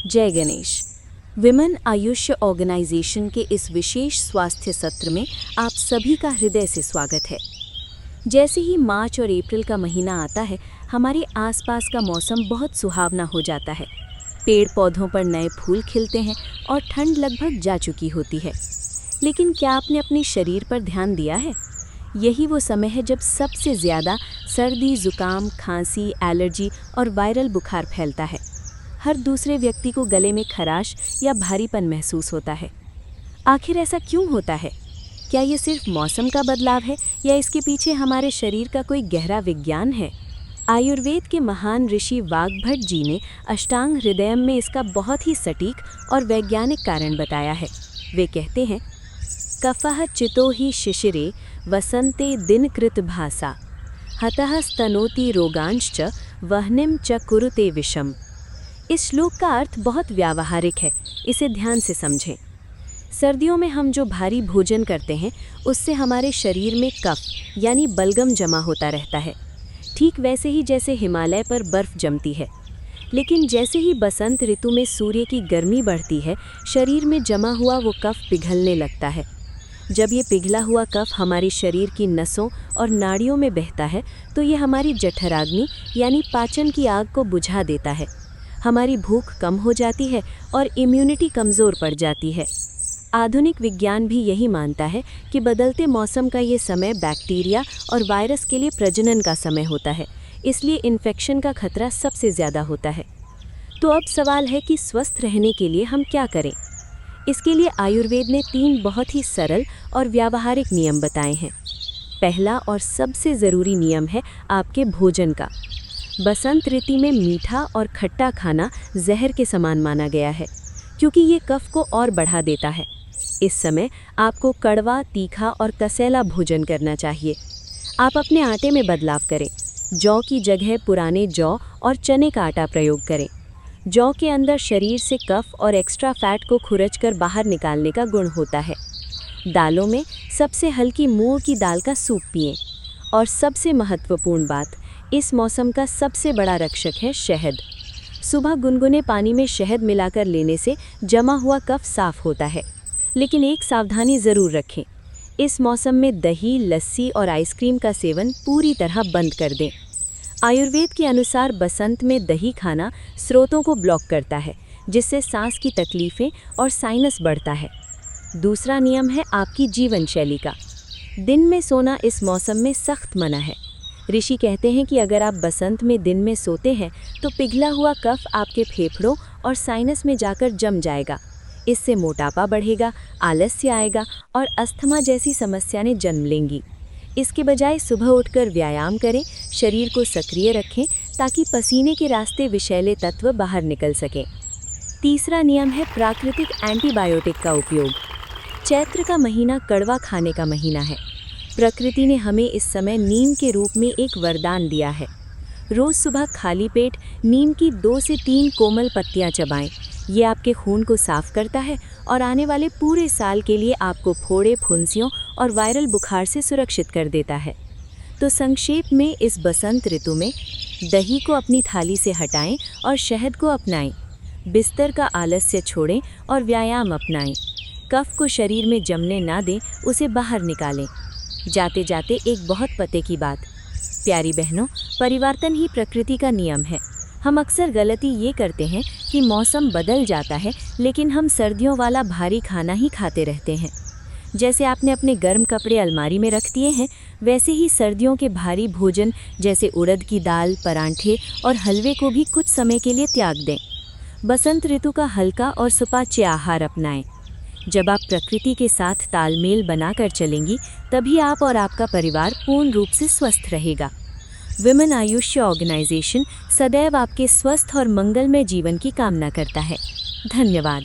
जय गणेश। विमेन आयुष्य ऑर्गेनाइजेशन के इस विशेष स्वास्थ्य सत्र में आप सभी का हृदय से स्वागत है। जैसे ही मार्च और अप्रैल का महीना आता है, हमारे आसपास का मौसम बहुत सुहावना हो जाता है। पेड़ पौधों पर नए फूल खिलते हैं और ठंड लगभग जा चुकी होती है। लेकिन क्या आपने अपने शरीर पर ध्यान दिया है? यही वो समय है जब सबसे ज़्यादा सर्दी, जुकाम, खांसी, एलर्जी और वायरल बुखार फैलता है। हर दूसरे व्यक्ति को गले में खराश या भारीपन महसूस होता है। आखिर ऐसा क्यों होता है? क्या ये सिर्फ मौसम का बदलाव है या इसके पीछे हमारे शरीर का कोई गहरा विज्ञान है? आयुर्वेद के महान ऋषि वाग्भट जी ने अष्टांग हृदयम में इसका बहुत ही सटीक और वैज्ञानिक कारण बताया है। वे कहते हैं, कफः चितो हि शिशिरे वसंते दिनकृत भासा हतः स्तनोति रोगांश्च वह्निम च कुरुते विषम। इस श्लोक का अर्थ बहुत व्यावहारिक है, इसे ध्यान से समझें। सर्दियों में हम जो भारी भोजन करते हैं, उससे हमारे शरीर में कफ यानी बलगम जमा होता रहता है, ठीक वैसे ही जैसे हिमालय पर बर्फ़ जमती है। लेकिन जैसे ही बसंत ऋतु में सूर्य की गर्मी बढ़ती है, शरीर में जमा हुआ वो कफ पिघलने लगता है। जब ये पिघला हुआ कफ हमारे शरीर की नसों और नाड़ियों में बहता है, तो ये हमारी जठराग्नि यानी पाचन की आग को बुझा देता है। हमारी भूख कम हो जाती है और इम्यूनिटी कमज़ोर पड़ जाती है। आधुनिक विज्ञान भी यही मानता है कि बदलते मौसम का ये समय बैक्टीरिया और वायरस के लिए प्रजनन का समय होता है, इसलिए इन्फेक्शन का खतरा सबसे ज़्यादा होता है। तो अब सवाल है कि स्वस्थ रहने के लिए हम क्या करें? इसके लिए आयुर्वेद ने 3 बहुत ही सरल और व्यावहारिक नियम बताए हैं। पहला और सबसे ज़रूरी नियम है आपके भोजन का। बसंत ऋतु में मीठा और खट्टा खाना जहर के समान माना गया है, क्योंकि ये कफ को और बढ़ा देता है। इस समय आपको कड़वा, तीखा और कसैला भोजन करना चाहिए। आप अपने आटे में बदलाव करें। जौ की जगह पुराने जौ और चने का आटा प्रयोग करें। जौ के अंदर शरीर से कफ और एक्स्ट्रा फैट को खुरचकर बाहर निकालने का गुण होता है। दालों में सबसे हल्की मूंग की दाल का सूप पिएं। और सबसे महत्वपूर्ण बात, इस मौसम का सबसे बड़ा रक्षक है शहद। सुबह गुनगुने पानी में शहद मिलाकर लेने से जमा हुआ कफ साफ होता है। लेकिन एक सावधानी ज़रूर रखें, इस मौसम में दही, लस्सी और आइसक्रीम का सेवन पूरी तरह बंद कर दें। आयुर्वेद के अनुसार बसंत में दही खाना स्रोतों को ब्लॉक करता है, जिससे सांस की तकलीफ़ें और साइनस बढ़ता है। दूसरा नियम है आपकी जीवन शैली का। दिन में सोना इस मौसम में सख्त मना है। ऋषि कहते हैं कि अगर आप बसंत में दिन में सोते हैं तो पिघला हुआ कफ आपके फेफड़ों और साइनस में जाकर जम जाएगा। इससे मोटापा बढ़ेगा, आलस्य आएगा और अस्थमा जैसी समस्याएं जन्म लेंगी। इसके बजाय सुबह उठकर व्यायाम करें, शरीर को सक्रिय रखें ताकि पसीने के रास्ते विषैले तत्व बाहर निकल सकें। तीसरा नियम है प्राकृतिक एंटीबायोटिक का उपयोग। चैत्र का महीना कड़वा खाने का महीना है। प्रकृति ने हमें इस समय नीम के रूप में एक वरदान दिया है। रोज़ सुबह खाली पेट नीम की 2 से 3 कोमल पत्तियां चबाएं। ये आपके खून को साफ करता है और आने वाले पूरे साल के लिए आपको फोड़े, फुंसियों और वायरल बुखार से सुरक्षित कर देता है। तो संक्षेप में, इस बसंत ऋतु में दही को अपनी थाली से हटाएं और शहद को अपनाएं। बिस्तर का आलस्य छोड़ें और व्यायाम अपनाएं। कफ को शरीर में जमने ना दें, उसे बाहर निकालें। जाते जाते एक बहुत पते की बात, प्यारी बहनों, परिवर्तन ही प्रकृति का नियम है। हम अक्सर गलती ये करते हैं कि मौसम बदल जाता है, लेकिन हम सर्दियों वाला भारी खाना ही खाते रहते हैं। जैसे आपने अपने गर्म कपड़े अलमारी में रख दिए हैं, वैसे ही सर्दियों के भारी भोजन जैसे उड़द की दाल, परांठे और हलवे को भी कुछ समय के लिए त्याग दें। बसंत ऋतु का हल्का और सुपाच्य आहार अपनाएं। जब आप प्रकृति के साथ तालमेल बनाकर चलेंगी, तभी आप और आपका परिवार पूर्ण रूप से स्वस्थ रहेगा। विमेन आयुष्य ऑर्गेनाइजेशन सदैव आपके स्वस्थ और मंगलमय जीवन की कामना करता है। धन्यवाद।